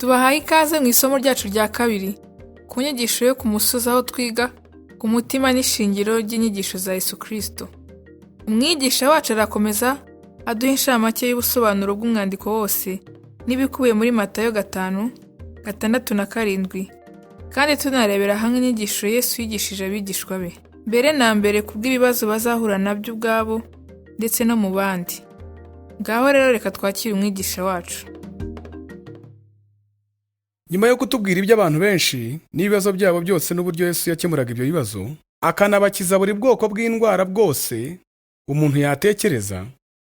Tubahaye ikaze mu isomo ryacu rya kabiri ku nyigisho yo ku musozi aho twiga ku mutima n'ishingiro ry'inyigisho za Yesu Kristo. Umwigisha wacu arakomeza aduha inshamake y'ubusobanuro bw'umwandiko wose n'ibikubiye muri Matayo 5:6 na 7, kandi tunarebera hamwe inyigisho Yesu yigishije abigishwa be, mbere na mbere kubw'ibibazo bazahura nabyo ubwabo ndetse no mu bandi. Ngaho rero reka twakire umwigisha wacu. Nyuma yo kutubwira iby'abantu benshi n'ibibazo byabo byose n'uburyo Yesu yakemuraga ibyo bibazo, akanabakiza buri bwoko bw'indwara bwose umuntu yatekereza,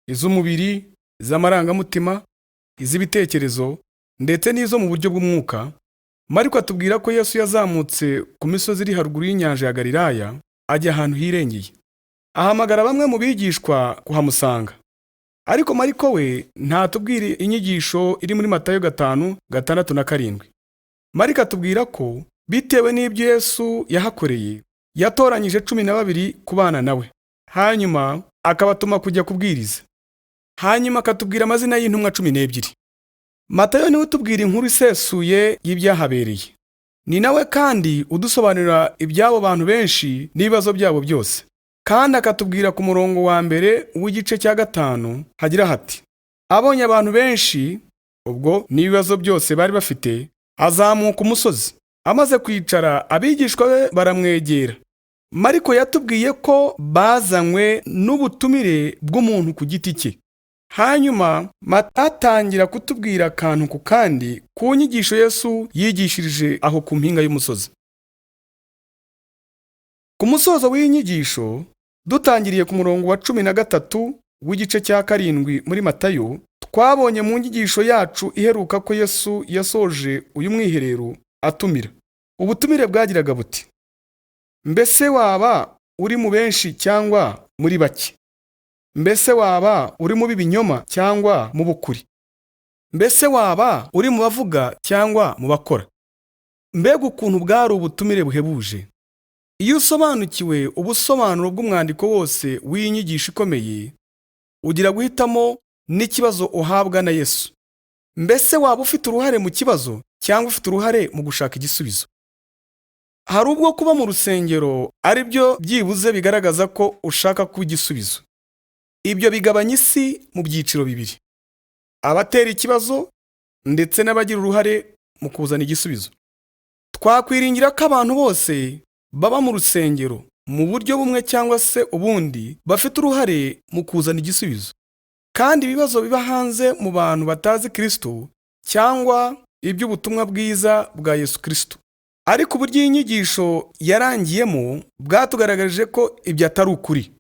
iz'umubiri, iz'amarangamutima, iz'ibitekerezo ndetse n'izo mu buryo bw'umwuka, Mariko atubwira ko Yesu yazamutse ku misozi iri haruguru y'inyanja ya Galilaya ajya ahantu hirengeye. Ahamagara bamwe mu bigishwa kuhamusanga. Ariko Mariko we ntatubwire inyigisho iri muri Matayo 5:6 na 7. Mariko atubwira ko bitewe n'ibyo Yesu yahakoreye, yatoranyije 12 kubana nawe, hanyuma akabatuma kujya kubwiriza. Hanyuma akatubwira amazina y'intumwa 12. Matayo niwe utubwira inkuru isesuye y'ibyahabereye. Ni nawe kandi udusobanurira iby'abo bantu benshi n'ibibazo byabo byose. Kandi akatubwira ku murongo wa mbere w'igice cya 5 hagira hati: abonye abantu benshi, ubwo n'ibibazo byose bari bafite, azamuka umusozi. Amaze kwicara, abigishwa be baramwegera. Mariko yatubwiye ko bazanywe n'ubutumire bw'umuntu ku giti cye. Hanyuma atangira kutubwira akantu ku kandi ku nyigisho Yesu yigishirije aho ku mpinga y'umusozi. Ku musozo w'inyigisho, dutangiriye ku murongo wa 13 w'igice cya 7 muri Matayo, twabonye mu nyigisho yacu iheruka ko Yesu yasoje uyu mwiherero atumira. Ubutumire bwagiraga buti: mbese waba uri mu benshi cyangwa muri bake? Mbese waba uri mu binyoma cyangwa mu bukuri? Mbese waba uri mu bavuga cyangwa mu bakora? Mbega ukuntu bwari ubutumire buhebuje! Iyo usobanukiwe ubusobanuro bw'umwandiko wose w'inyigisho ikomeye, ugira guhitamo n'ikibazo uhabwa na Yesu. Mbese waba ufite uruhare mu kibazo cyangwa ufite uruhare mu gushaka igisubizo? Hari ubwo kuba mu rusengero ari byo byibuze bigaragaza ko ushaka kuba igisubizo. Ibyo bigabanya isi mu byiciro bibiri: abatera ikibazo ndetse n'abagira uruhare mu kuzana igisubizo. Twakwiringira ko abantu bose baba mu rusengero mu buryo bumwe cyangwa se ubundi bafite uruhare mu kuzana igisubizo. Kandi ibibazo biba hanze mu bantu batazi Kristo cyangwa iby'ubutumwa bwiza bwa Yesu Kristo. Ariko uburyo inyigisho yarangiyemo bwatugaragarije ko ibyo atari ukuri.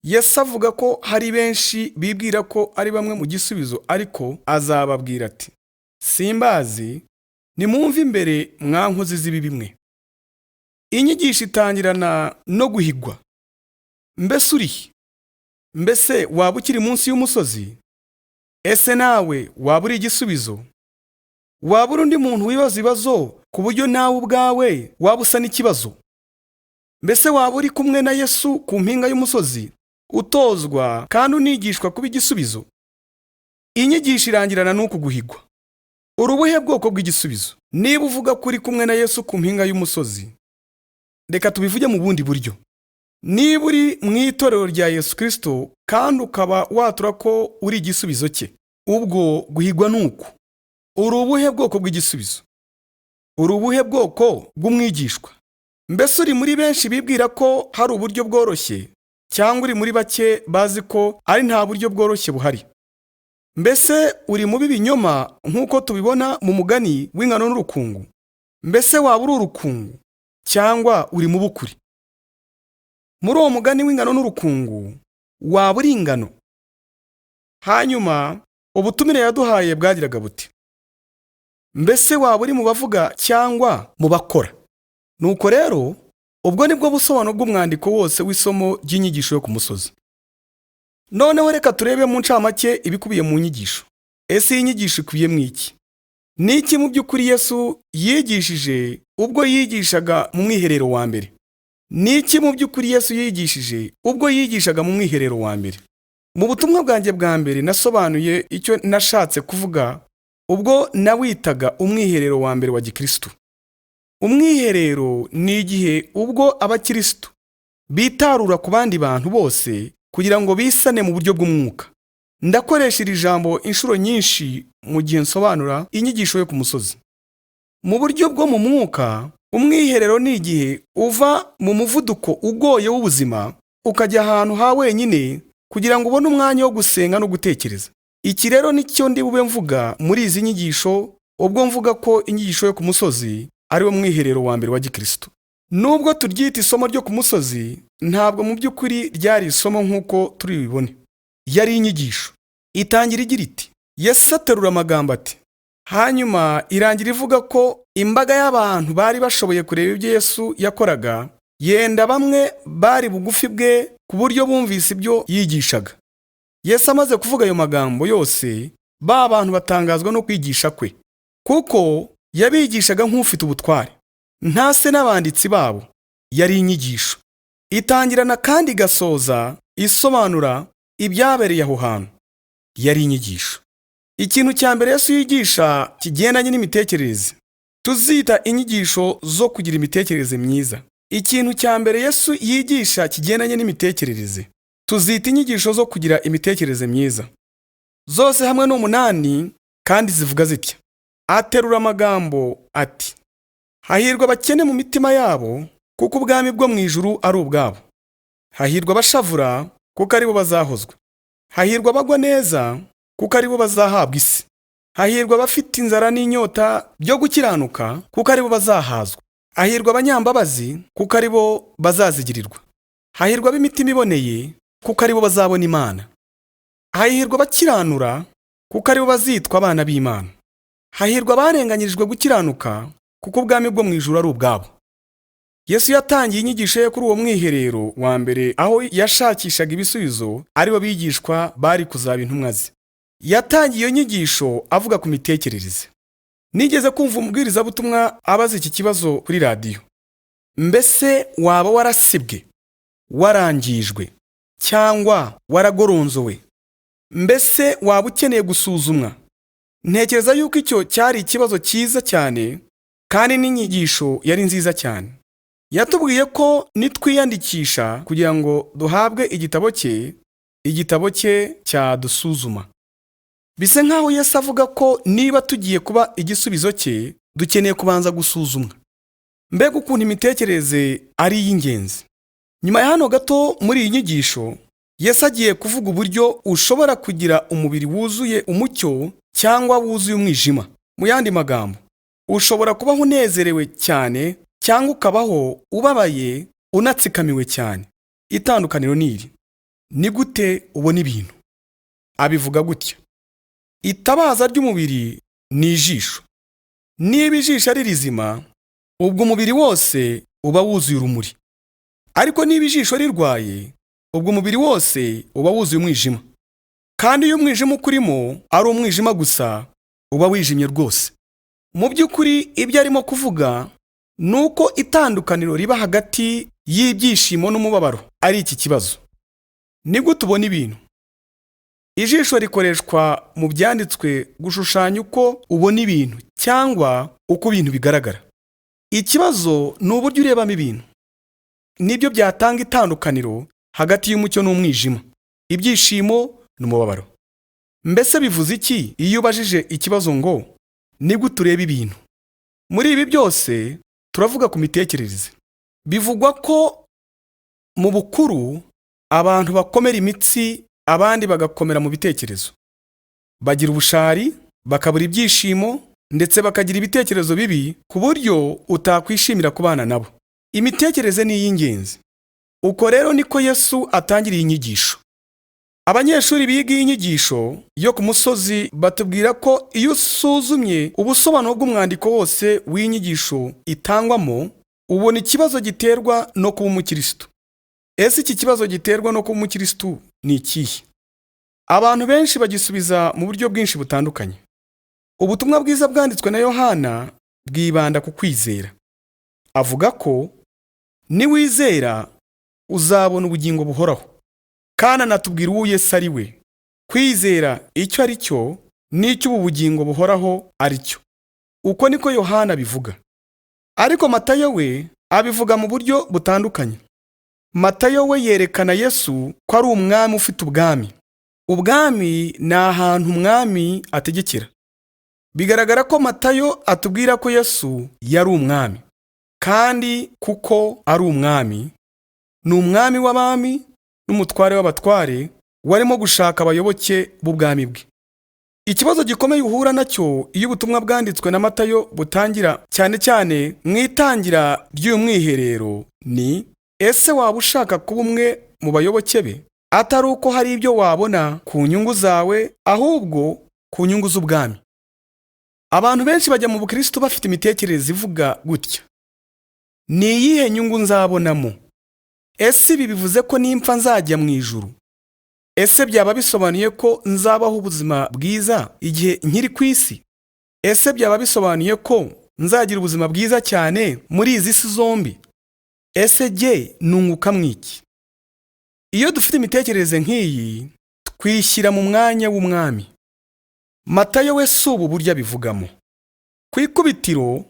Yesu avuga ko hari benshi bibwira ko ari bamwe mu gisubizo, ariko azababwira ati: simbazi, nimwumve imbere mwa nkozi z'ibibi mwe. Inyigisho itangirana no guhigwa. Mbese urihe? Mbese waba ukiri munsi y'umusozi? Ese nawe waba uri igisubizo? Waba uri undi muntu wibaza ibibazo ku buryo nawe ubwawe waba usa n'ikibazo? Mbese waba uri kumwe na Yesu ku mpinga y'umusozi, utozwa kandi unigishwa kuba igisubizo? Inyigisho irangirana n'uku guhigwa. Urubuhe bwoko bw'igisubizo? Niba uvuga ko uri kumwe na Yesu ku mpinga y'umusozi, reka tubivuge mu bundi buryo. Niba uri mu itorero rya Yesu Kristo kandi ukaba watura ko uri igisubizo cye, ubwo guhigwa nuku. Urubuhe bwoko bw'igisubizo? Urubuhe bwoko bw'umwigishwa? Mbese uri muri benshi bibwira ko hari uburyo bworoshye, cyangwa uri muri bake bazi ko ari nta buryo bworoshye buhari? Mbese uri mu binyoma nk'uko tubibona mu mugani w'ingano n'urukungu? Mbese waba uri urukungu cyangwa uri mu bukuri? Muri uwo mugani w'ingano n'urukungu, waba uri ingano? Hanyuma ubutumire yaduhaye bwagiraga buti: mbese waba uri mu bavuga cyangwa mu bakora? Nuko rero, ubwo nibwo busobanuro bw'umwandiko wose w'isomo ry'inyigisho yo ku musozi. Noneho reka turebe mu ncamake ibikubiye mu nyigisho. Ese iyi nyigisho ikubiyemo iki? Ni iki mu by'ukuri Yesu yigishije ubwo yigishaga mu mwiherero wa mbere? Ni iki mu by'ukuri Yesu yigishije ubwo yigishaga mu mwiherero wa mbere? Mu butumwa bwanjye bwa mbere nasobanuye icyo nashatse kuvuga ubwo nawitaga umwiherero wa mbere wa gikristo. Umwiherero ni igihe ubwo abakristo bitarura ku bandi bantu bose kugira ngo bisane mu buryo bw'umwuka. Ndakoresha iri jambo inshuro nyinshi mu gihe nsobanura inyigisho yo ku musozi. Mu buryo bwo mu mwuka, umwiherero ni igihe uva mu muvuduko ugoye w'ubuzima ukajya ahantu ha wenyine kugira ngo ubone umwanya wo gusenga no gutekereza. Iki rero nicyo ndi bube mvuga muri izi nyigisho, ubwo mvuga ko inyigisho yo ku musozi ari wo mwiherero wa mbere wa gikristo. Nubwo turyita isomo ryo ku musozi, ntabwo mu by'ukuri ryari isomo nk'uko turi bibone. Yari inyigisho. Itangira igira iti, Yesu aterura amagambo ati, hanyuma irangira ivuga ko imbaga y'abantu bari bashoboye kureba ibyo Yesu yakoraga, yenda bamwe bari bugufi bwe ku buryo bumvise ibyo yigishaga. Yesu amaze kuvuga ayo magambo yose, ba bantu batangazwa no kwigisha kwe, kuko yabigishaga nk'ufite ubutware, ntase n'abanditsi babo. Yari inyigisho. Itangirana kandi igasoza isobanura ibyabereye aho hantu. Yari inyigisho. Ikintu cya mbere Yesu yigisha kigendanye n'imitekerereze, tuzita inyigisho zo kugira imitekerereze myiza. Ikintu cya mbere Yesu yigisha kigendanye n'imitekerereze, tuzita inyigisho zo kugira imitekerereze myiza. Zose hamwe ni 8 kandi zivuga zitya. Aterura amagambo ati, hahirwa abakene mu mitima yabo, kuko ubwami bwo mu ijuru ari ubwabo. Hahirwa abashavura, kuko ari bo bazahozwa. Hahirwa abagwa neza, kuko ari bo bazahabwa isi. Hahirwa abafite inzara n'inyota byo gukiranuka, kuko ari bo bazahazwa. Hahirwa abanyambabazi, kuko ari bo bazazigirirwa. Hahirwa ab'imitima iboneye, kuko ari bo bazabona Imana. Hahirwa abakiranura, kuko ari bo bazitwa abana b'Imana. Hahirwa abarenganyirijwe gukiranuka, kuko ubwami bwo mu ijuru ari ubwabo. Yesu yatangiye inyigisho ye kuri uwo mwiherero wa mbere, aho yashakishaga ibisubizo ari bo bigishwa bari kuzaba intumwa ze. Yatangiye iyo nyigisho avuga ku mitekerereze. Nigeze kumva umubwirizabutumwa abaza iki kibazo kuri radiyo: mbese waba warasibwe, warangijwe, cyangwa waragoronzowe? Mbese waba ukeneye gusuzumwa? Ntekereza yuko icyo cyari ikibazo cyiza cyane, kandi n'inyigisho yari nziza cyane. Yatubwiye ko nitwiyandikisha kugira ngo duhabwe igitabo cye cyadusuzuma. Bise nkaho Yesu avuga ko niba tugiye kuba igisubizo cye, dukeneye kubanza gusuzumwa. Mbega ukuntu imitekerereze ari iy'ingenzi. Nyuma ya hano gato muri iyi nyigisho, Yesu agiye kuvuga uburyo ushobora kugira umubiri wuzuye umucyo cyangwa wuzuye umwijima. Mu yandi magambo, ushobora kubaho unezerewe cyane cyangwa ukabaho ubabaye unatsikamiwe cyane. Itandukaniro ni iri. Ni gute ubona ibintu? Abivuga gutya: itabaza ry'umubiri ni ijisho. Niba ijisho ari rizima, ubwo umubiri wose uba wuzuye urumuri. Ariko niba ijisho rirwaye, ubwo umubiri wose uba wuzuye umwijima. Kandi iyo umwijima ukurimo ari umwijima gusa, uba wijimye rwose. Mu by'ukuri ibyo arimo kuvuga nuko itandukaniro riba hagati y'ibyishimo n'umubabaro ari iki kibazo. Ni gute ubona ibintu? Ijisho rikoreshwa mu byanditswe gushushanya uko ubona ibintu cyangwa uko ibintu bigaragara. Ikibazo ni uburyo urebamo ibintu. Nibyo byatanga itandukaniro hagati y'umucyo n'umwijima, ibyishimo n'umubabaro. Mbese bivuze iki iyo ubajije ikibazo ngo ni gute ureba ibintu? Muri ibi byose turavuga ku mitekerereze. Bivugwa ko mu bukuru abantu bakomera imitsi, abandi bagakomera mu bitekerezo. Bagira ubushari, bakabura ibyishimo, ndetse bakagira ibitekerezo bibi ku buryo utakwishimira kubana nabo. Imitekerereze ni iy'ingenzi. Uko rero niko Yesu atangiriye inyigisho. Abanyeshuri biga iyi nyigisho yo ku musozi batubwira ko iyo usuzumye ubusobanuro bw'umwandiko wose w'inyigisho itangwamo, ubona ikibazo giterwa no kuba umukristo. Ese iki kibazo giterwa no kuba umukristo ni ikihe? Abantu benshi bagisubiza mu buryo bwinshi butandukanye. Ubutumwa bwiza bwanditswe na Yohana bwibanda ku kwizera. Avuga ko niwizera uzabona ubugingo buhoraho. Kandi anatubwira uwo Yesu ari we. Kwizera icyo ari cyo n'icy'ubu bugingo buhoraho ari cyo. Uko niko Yohana abivuga. Ariko Matayo we abivuga mu buryo butandukanye. Matayo we yerekana Yesu ko ari umwami ufite ubwami. Ubwami ni ahantu umwami ategekera. Bigaragara ko Matayo atubwira ko Yesu yari umwami. Kandi kuko ari umwami, ni umwami w'abami n'umutware w'abatware warimo gushaka abayoboke b'ubwami bwe. Ikibazo gikomeye uhura nacyo iyo ubutumwa bwanditswe na Matayo butangira, cyane cyane mu itangira ry'uyu mwiherero, ni ese waba ushaka kuba umwe mu bayoboke be, atari uko hari ibyo wabona ku nyungu zawe, ahubwo ku nyungu z'ubwami. Abantu benshi bajya mu Bukristo bafite imitekerereze ivuga gutya: ni iyihe nyungu nzabonamo? Ese ibi bivuze ko nimpfa nzajya mu ijuru? Ese byaba bisobanuye ko nzabaho ubuzima bwiza igihe nkiri ku isi? Ese byaba bisobanuye ko nzagira ubuzima bwiza cyane muri izi si zombi? Ese jye nunguka mwiki? Iyo dufite imitekerereze nk'iyi, twishyira mu mwanya w'umwami. Matayo we si ubu buryo abivugamo. Ku ikubitiro,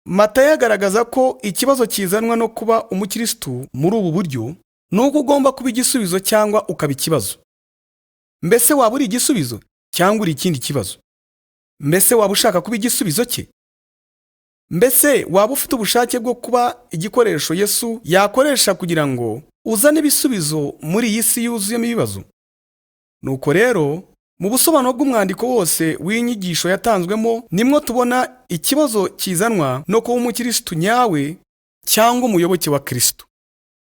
Matayo agaragaza ko ikibazo kizanwa no kuba umukristo muri ubu buryo ni uko ugomba kuba igisubizo cyangwa ukaba ikibazo. Mbese waba uri igisubizo cyangwa uri ikindi kibazo? Mbese waba ushaka kuba igisubizo cye? Mbese waba ufite ubushake bwo kuba igikoresho Yesu yakoresha kugira ngo uzane ibisubizo muri iyi si yuzuyemo ibibazo? Nuko rero, mu busobanuro bw'umwandiko wose w'inyigisho yatanzwemo, nimwo tubona ikibazo kizanwa no kuba umukristo nyawe cyangwa umuyoboke wa Kristo.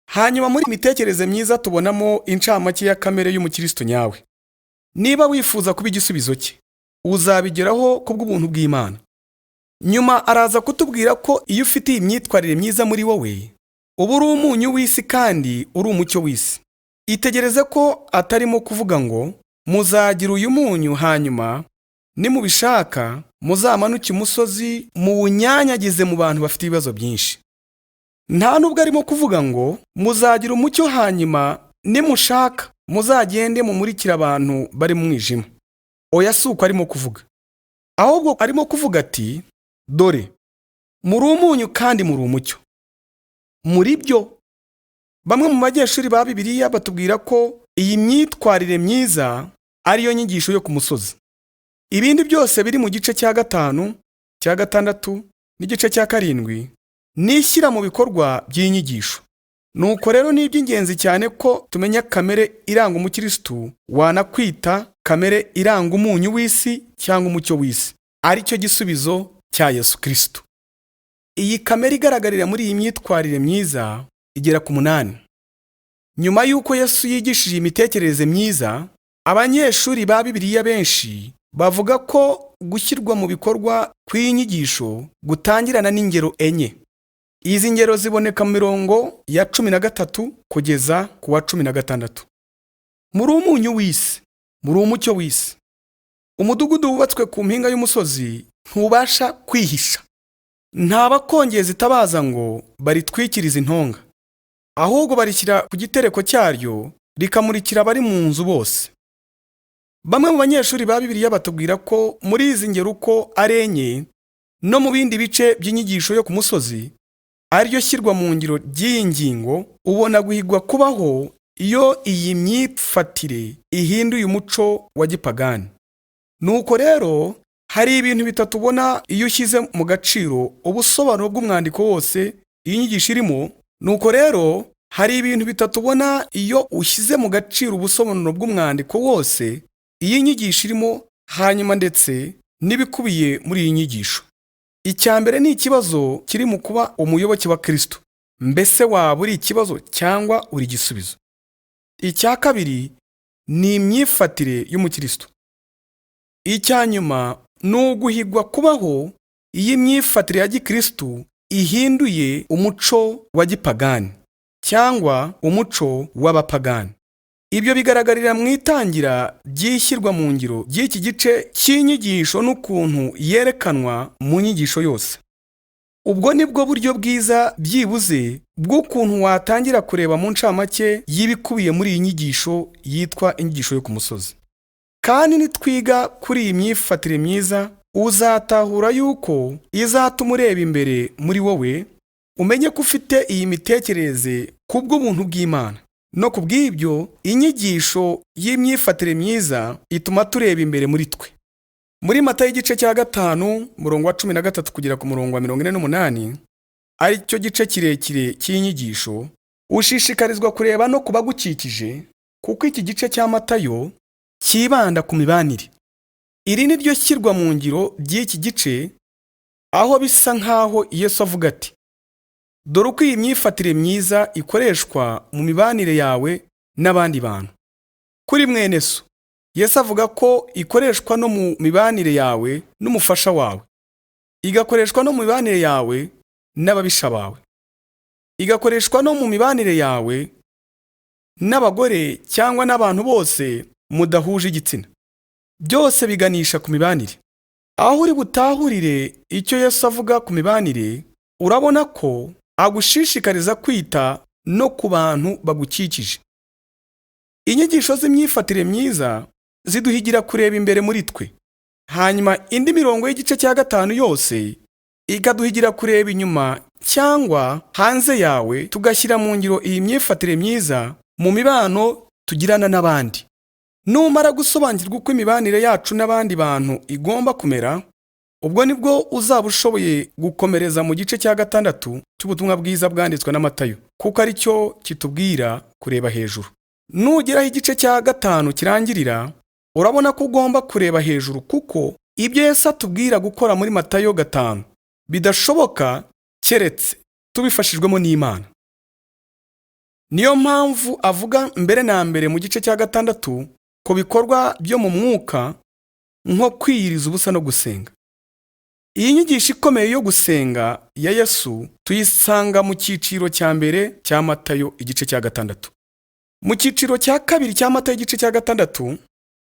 Hanyuma muri imitekerereze myiza tubonamo incamake ya kamere y'umukristo nyawe. Niba wifuza kuba igisubizo cye, uzabigeraho kubw'ubuntu bw'Imana. Nyuma araza kutubwira ko iyo ufite imyitwarire myiza muri wowe, uba uri umunyu w'isi kandi uri umucyo w'isi. Itegereze ko atarimo kuvuga ngo muzagira uyu munyu, hanyuma nimubishaka muzamanuke umusozi muwunyanyagize mu bantu bafite ibibazo byinshi. Nta nubwo arimo kuvuga ngo muzagira umucyo, hanyuma nimushaka muzagende mumurikira abantu bari mu mwijima. Oya, si uko arimo kuvuga. Ahubwo arimo kuvuga ati, dore muri umunyu kandi muri umucyo. Muri byo, bamwe mu banyeshuri ba Bibiliya batubwira ko iyi myitwarire myiza ariyo nyigisho yo ku musozi. Ibindi byose biri mu gice cya 5, cya 6 n'igice cya 7 nishyira mu bikorwa by'inyigisho. Nuko rero ni iby'ingenzi cyane ko tumenya kamere iranga umukristo, wanakwita kamere iranga umunyu w'isi cyangwa umucyo w'isi, ari cyo gisubizo cya Yesu Kristo. Iyi kamere igaragarira muri iyi myitwarire myiza igera ku 8. Nyuma y'uko Yesu yigishije imitekerereze myiza, abanyeshuri ba Bibiliya benshi bavuga ko gushyirwa mu bikorwa kw'inyigisho gutangirana n'ingero enye. Izi ngero ziboneka mu mirongo ya 13 kugeza ku wa 16. Muri umunyu w'isi, muri umucyo w'isi. Umudugudu wubatswe ku mpinga y'umusozi ntubasha kwihisha. Nta bakongeza itabaza ngo baritwikirize intonga, ahubwo barishyira ku gitereko cyaryo rikamurikira abari mu nzu bose. Bamwe mu banyeshuri ba Bibiliya batubwira ko muri izi ngero uko ari enye no mu bindi bice by'inyigisho yo ku musozi, ariryo shyirwa mu ngiro ry'iyi ngingo, ubona guhigwa kubaho iyo iyi myifatire ihinduye umuco wa gipagani. Nuko rero hari ibintu bitatu ubona iyo ushyize mu gaciro ubusobanuro bw'umwandiko wose iyi nyigisho irimo. Nuko rero hari ibintu bitatu ubona iyo ushyize mu gaciro ubusobanuro bw'umwandiko wose iyi nyigisho irimo, hanyuma ndetse n'ibikubiye muri iyi nyigisho. Icya mbere ni ikibazo kiri mu kuba umuyoboke wa Kristo. Mbese waba uri ikibazo cyangwa uri igisubizo? Icya kabiri ni imyifatire y'umukristo. Icya nyuma ni uguhigwa kubaho iyi myifatire ya gikristo ihinduye umuco wa gipagani cyangwa umuco w'abapagani. Ibyo bigaragarira mu itangira ry'ishyirwa mu ngiro ry'iki gice cy'inyigisho n'ukuntu yerekanwa mu nyigisho yose. Ubwo nibwo buryo bwiza byibuze bw'ukuntu watangira kureba mu ncamake y'ibikubiye muri iyi nyigisho yitwa inyigisho yo ku musozi. kandi nitwiga kuri iyi myifatire myiza uzatahura yuko izatuma ureba imbere muri wowe, umenye ko ufite iyi mitekerereze kubw'ubuntu bw'Imana. No kubw'ibyo inyigisho y'imyifatire myiza ituma tureba imbere muri twe. Muri Matayo igice cya 5 murongo wa 13 kugera ku murongo wa 48, ari cyo gice kirekire cy'inyigisho, ushishikarizwa kureba no kubagukikije, kuko iki gice cya Matayo kibanda ku mibanire. Iri ni ryo shyirwa mu ngiro by'iki gice, aho bisa nkaho Yesu avuga ati: dore uko iyi myifatire myiza ikoreshwa mu mibanire yawe n'abandi bantu. Kuri mwene so, Yesu avuga ko ikoreshwa no mu mibanire yawe n'umufasha wawe, igakoreshwa no mu mibanire yawe n'ababisha bawe, igakoreshwa no mu mibanire yawe n'abagore cyangwa n'abantu bose mudahuje igitsina. Byose biganisha ku mibanire. Aho uri butahurire icyo Yesu avuga ku mibanire, urabona ko agushishikariza kwita no ku bantu bagukikije. Inyigisho z'imyifatire myiza ziduhigira kureba imbere muri twe, hanyuma indi mirongo y'igice cya 5 yose ikaduhigira kureba inyuma cyangwa hanze yawe, tugashyira mu ngiro iyi myifatire myiza mu mibano tugirana n'abandi. Numara gusobanukirwa uko imibanire yacu n'abandi bantu igomba kumera, ubwo nibwo uzaba ushoboye gukomereza mu gice cya 6 cy'ubutumwa bwiza bwanditswe na Matayo, kuko ari cyo kitubwira kureba hejuru. Nugeraho igice cya 5 kirangirira, urabona ko ugomba kureba hejuru, kuko ibyo Yesu atubwira gukora muri Matayo 5 bidashoboka keretse tubifashijwemo n'Imana. Niyo mpamvu avuga mbere na mbere mu gice cya 6 ko bikorwa byo mu mwuka, nko kwiyiriza ubusa no gusenga. Iyi nyigisho ikomeye yo gusenga ya Yesu tuyisanga mu cyiciro cya mbere cya Matayo igice cya 6. Mu cyiciro cya kabiri cya Matayo igice cya 6,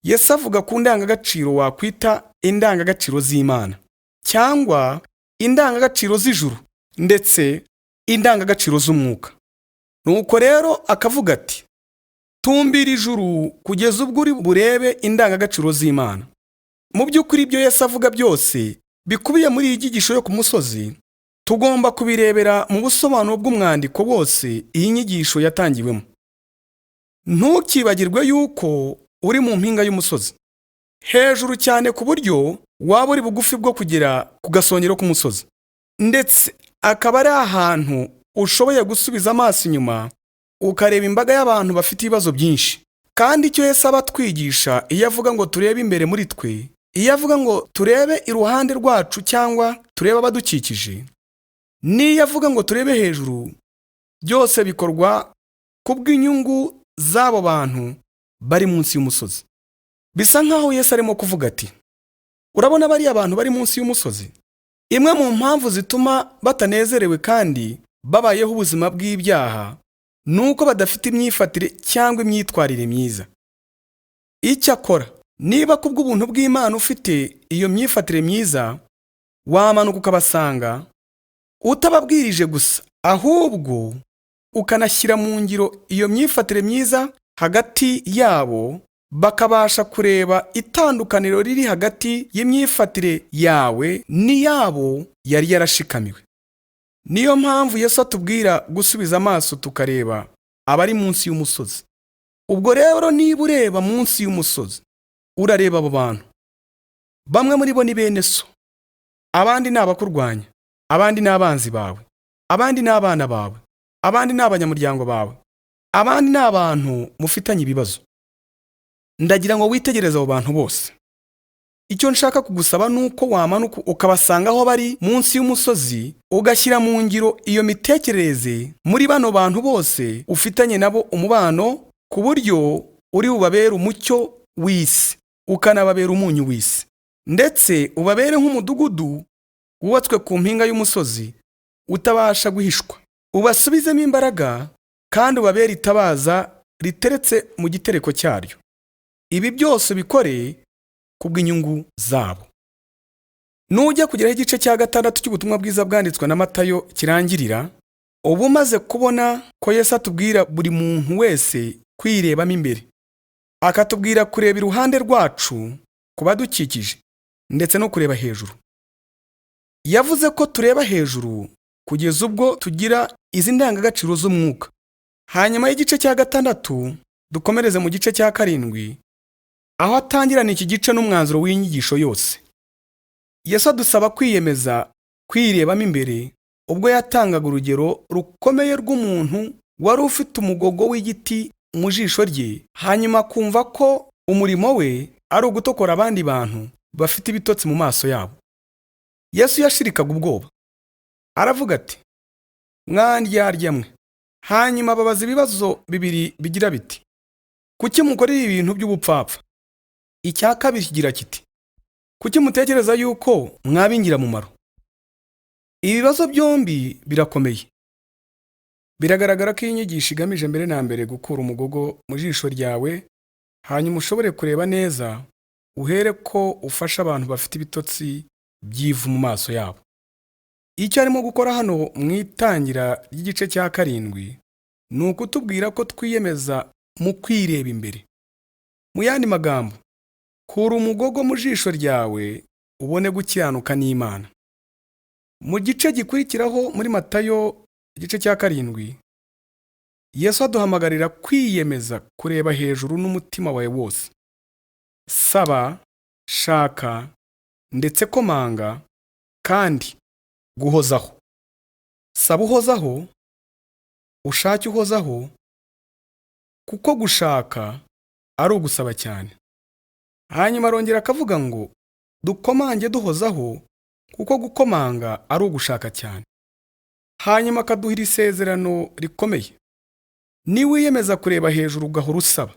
Yesu avuga ku ndangagaciro wakwita indangagaciro z'Imana, cyangwa indangagaciro z'ijuru, ndetse indangagaciro z'umwuka. Nuko rero akavuga ati: tumbira ijuru kugeza ubwo uri burebe indangagaciro z'Imana. Mu by'ukuri ibyo Yesu avuga byose bikubiye muri iyi nyigisho yo ku musozi, tugomba kubirebera mu busobanuro bw'umwandiko wose iyi nyigisho yatangiwemo. Ntukibagirwe yuko uri mu mpinga y'umusozi, hejuru cyane ku buryo waba uri bugufi bwo kugera ku gasongero k'umusozi, ndetse akaba ari ahantu ushoboye gusubiza amaso inyuma ukareba imbaga y'abantu bafite ibibazo byinshi. Kandi icyo Yesu aba atwigisha iyo avuga ngo turebe imbere muri twe, iyo avuga ngo turebe iruhande rwacu cyangwa turebe abadukikije, n'iyo avuga ngo turebe hejuru, byose bikorwa kubw'inyungu z'abo bantu bari munsi y'umusozi. Bisa nkaho Yesu arimo kuvuga ati: urabona bari abantu bari munsi y'umusozi? Imwe mu mpamvu zituma batanezerewe kandi babayeho ubuzima bw'ibyaha nuko badafite imyifatire cyangwa imyitwarire myiza. Icyakora niba kubw'ubuntu bw'Imana ufite iyo myifatire myiza, wamanuka ukabasanga, utababwirije gusa, ahubwo ukanashyira mu ngiro iyo myifatire myiza hagati yabo, bakabasha kureba itandukaniro riri hagati y'imyifatire yawe n'iyabo yari yarashikamiwe. Niyo mpamvu Yesu atubwira gusubiza amaso tukareba abari munsi y'umusozi. Ubwo rero niba ureba munsi y'umusozi, urareba abo bantu. Bamwe muri bo ni bene so, abandi ni abakurwanya, abandi ni abanzi bawe, abandi ni abana bawe, abandi ni abanyamuryango bawe, abandi ni abantu mufitanye ibibazo. Ndagira ngo witegereze abo bantu bose. Icyo nshaka kugusaba nuko wamanuka ukabasanga aho bari munsi y'umusozi, ugashyira mu ngiro iyo mitekerereze muri bano bantu bose ufitanye nabo umubano, ku buryo uri bubabere umucyo w'isi, ukanababera umunyu w'isi, ndetse ubabere nk'umudugudu wubatswe ku mpinga y'umusozi utabasha guhishwa. Ubasubizemo imbaraga kandi ubabere itabaza riteretse mu gitereko cyaryo. Ibi byose bikore kubw'inyungu zabo. Nujya kugeraho igice cya 6 cy'ubutumwa bwiza bwanditswe na Matayo kirangirira, uba umaze kubona ko Yesu atubwira buri muntu wese kwirebamo imbere. akatubwira kureba iruhande rwacu ku badukikije ndetse no kureba hejuru. Yavuze ko tureba hejuru kugeza ubwo tugira izi ndangagaciro z'umwuka. Hanyuma y'igice cya 6 dukomereze mu gice cya 7, aho atangirana iki gice n'umwanzuro w'inyigisho yose. Yesu adusaba kwiyemeza kwirebamo imbere ubwo yatangaga urugero rukomeye rw'umuntu wari ufite umugogo w'igiti mu jisho rye, hanyuma kumva ko umurimo we ari ugutokora abandi bantu bafite ibitotsi mu maso yabo. Yesu yashirikaga ubwoba. Aravuga ati, "Mwandyarya mwe." Hanyuma ababaza ibibazo bibiri bigira biti, "Kuki mukorera ibintu by'ubupfapfa?" Icya kabiri kigira kiti, "Kuki mutekereza yuko mwabingiramumaro?" Ibibazo byombi birakomeye. Biragaragara ko iyi nyigisho igamije mbere na mbere gukura umugogo mu jisho ryawe, hanyuma ushobore kureba neza, uhere ko ufasha abantu bafite ibitotsi by'ivu mu maso yabo. Icyo arimo gukora hano mu itangira ry'igice cya 7 ni ukutubwira ko twiyemeza mu kwireba imbere. Mu yandi magambo, kura umugogo mu jisho ryawe ubone gukiranuka n'Imana. Mu gice gikurikiraho muri Matayo igice cya 7, Yesu aduhamagarira kwiyemeza kureba hejuru n'umutima wawe wose. Saba, shaka, ndetse komanga, kandi guhozaho. Saba uhozaho, ushake uhozaho, kuko gushaka ari ugusaba cyane. Hanyuma arongera akavuga ngo dukomange duhozaho, kuko gukomanga ari ugushaka cyane. Hanyuma akaduhira isezerano rikomeye. Niwiyemeza kureba hejuru ugahora usaba,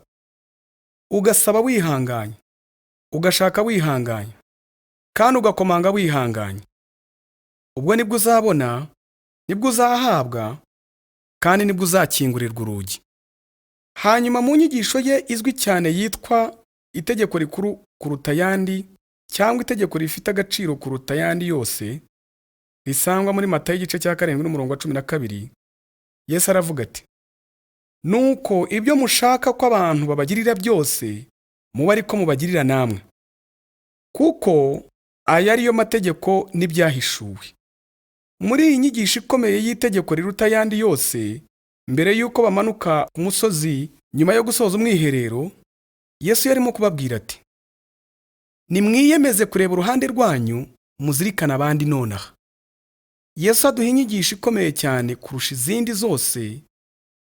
ugasaba wihanganye, ugashaka wihanganye, kandi ugakomanga wihanganye, ubwo nibwo uzabona, nibwo uzahabwa, kandi nibwo uzakingurirwa urugi. Hanyuma mu nyigisho ye izwi cyane yitwa itegeko rikuru kuruta ayandi, cyangwa itegeko rifite agaciro kuruta ayandi yose, risangwa muri Matayo igice cya 7 n'umurongo wa 12, Yesu aravuga ati, "Nuko ibyo mushaka ko abantu babagirira byose, muba ariko mubagirira namwe, kuko aya ariyo mategeko n'ibyahishuwe." Muri iyi nyigisho ikomeye y'itegeko riruta ayandi yose, mbere y'uko bamanuka ku musozi nyuma yo gusoza umwiherero, Yesu yarimo kubabwira ati, "Nimwiyemeze kureba uruhande rwanyu, muzirikana abandi nonaha." Yesu aduha inyigisho ikomeye cyane kurusha izindi zose,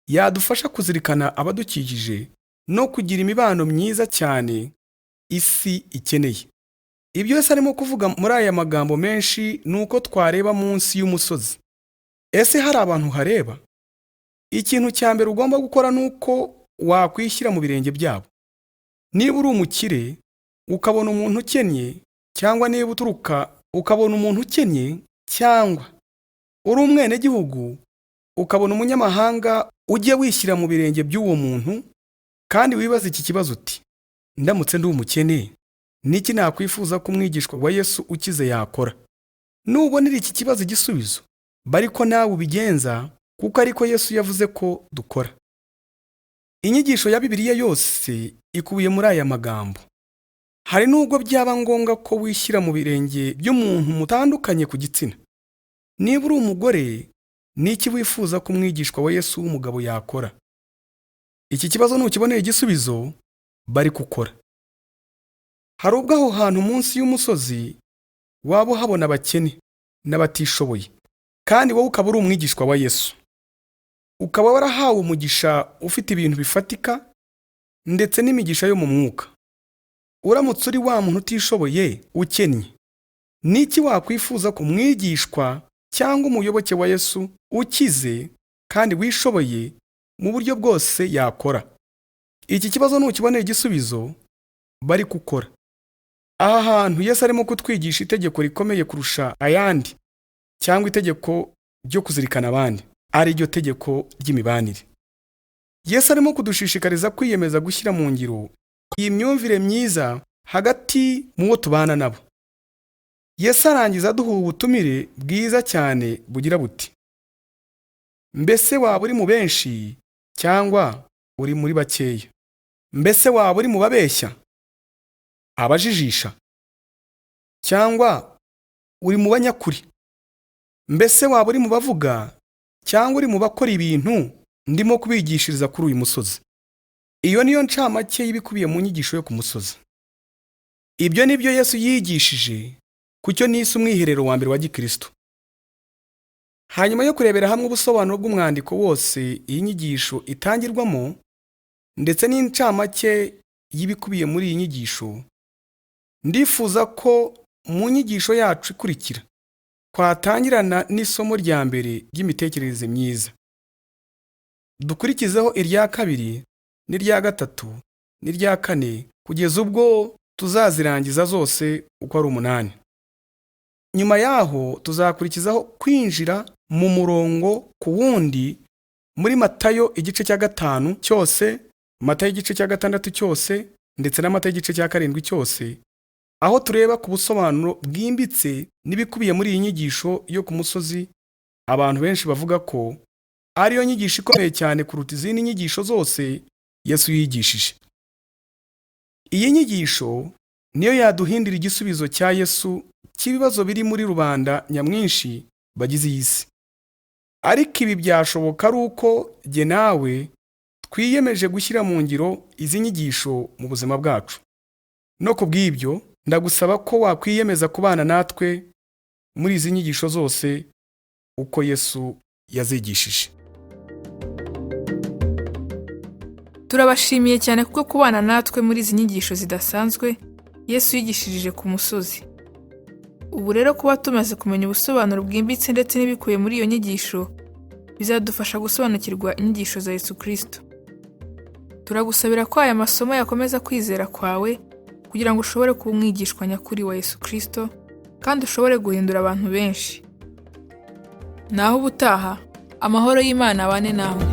yadufasha kuzirikana abadukikije no kugira imibano myiza cyane isi ikeneye. Ibyo Yesu arimo kuvuga muri aya magambo menshi ni uko twareba munsi y'umusozi. Ese hari abantu hareba? Ikintu cya mbere ugomba gukora ni uko wakwishyira mu birenge byabo. Niba uri umukire ukabona umuntu ukennye, cyangwa niba uturuka ukabona umuntu ukennye, cyangwa uri umwenegihugu ukabona umunyamahanga, ujye wishyira mu birenge by'uwo muntu, kandi wibaza iki kibazo uti, "Ndamutse ndi umukene, niki nakwifuza ko umwigishwa wa Yesu ukize yakora?" Nubonera iki kibazo igisubizo, bariko nawe ubigenza, kuko ariko Yesu yavuze ko dukora. Inyigisho ya Bibiliya yose ikubiye muri aya magambo. Hari nubwo byaba ngombwa ko wishyira mu birenge by'umuntu mutandukanye ku gitsina. Niba uri umugore, niki wifuza ko umwigishwa wa Yesu w'umugabo yakora? Iki kibazo nukiboneye igisubizo, bari gukora. Hari ubwo aho hantu munsi y'umusozi waba uhabona abakene n'abatishoboye, kandi wowe ukaba uri umwigishwa wa Yesu. Ukaba warahawe umugisha ufite ibintu bifatika ndetse n'imigisha yo mu mwuka. Uramutse uri wa muntu utishoboye, ukennye, niki wakwifuza ko umwigishwa cyangwa umuyoboke wa Yesu ukize kandi wishoboye mu buryo bwose yakora? Iki kibazo nukiboneye igisubizo, bari gukora. Aha hantu Yesu arimo kutwigisha itegeko rikomeye kurusha ayandi, cyangwa itegeko ryo kuzirikana abandi, ari ryo tegeko ry'imibanire. Yesu arimo kudushishikariza kwiyemeza gushyira mu ngiro iyi myumvire myiza hagati mu bo tubana nabo. Yesu arangiza aduha ubutumire bwiza cyane bugira buti, "Mbese waba uri mu benshi cyangwa uri muri bakeya?" mbese waba uri mu babeshya, abajijisha, cyangwa uri mu banyakuri? Mbese waba uri mu bavuga cyangwa uri mu bakora ibintu ndimo kubigishiriza kuri uyu musozi? Iyo niyo ncamake y'ibikubiye mu nyigisho yo ku musozi. Ibyo ni byo Yesu yigishije ku cyo nise umwiherero wa mbere wa Gikristo. Hanyuma yo kurebera hamwe ubusobanuro bw'umwandiko wose iyi nyigisho itangirwamo ndetse n'incamake y'ibikubiye muri iyi nyigisho, ndifuza ko mu nyigisho yacu ikurikira twatangirana n'isomo rya mbere ry'imitekerereze myiza, dukurikizeho irya kabiri n'irya gatatu n'irya kane kugeza ubwo tuzazirangiza zose uko ari 8. Nyuma yaho tuzakurikizaho kwinjira mu murongo ku wundi muri Matayo igice cya 5 cyose, Matayo igice cya 6 cyose ndetse na Matayo igice cya 7 cyose, aho tureba ku busobanuro bwimbitse n'ibikubiye muri iyi nyigisho yo ku musozi abantu benshi bavuga ko ariyo nyigisho ikomeye cyane kuruta izindi nyigisho zose Yesu yigishije. Iyi nyigisho niyo yaduhindira igisubizo cya Yesu cy'ibibazo biri muri rubanda nyamwinshi bagize iyi si. Ariko ibi byashoboka ari uko jye nawe twiyemeje gushyira mu ngiro izi nyigisho mu buzima bwacu. No kubw'ibyo ndagusaba ko wakwiyemeza kubana natwe muri izi nyigisho zose uko Yesu yazigishije. Turabashimiye cyane kuko kubana natwe muri izi nyigisho zidasanzwe Yesu yigishirije ku musozi. Ubu rero kuba tumaze kumenya ubusobanuro bwimbitse ndetse n'ibikubiye muri iyo nyigisho bizadufasha gusobanukirwa inyigisho za Yesu Kristo. Turagusabira ko aya masomo yakomeza kwizera kwawe kugira ngo ushobore kuba umwigishwa nyakuri wa Yesu Kristo kandi ushobore guhindura abantu benshi. Naho ubutaha, amahoro y'Imana abane nawe.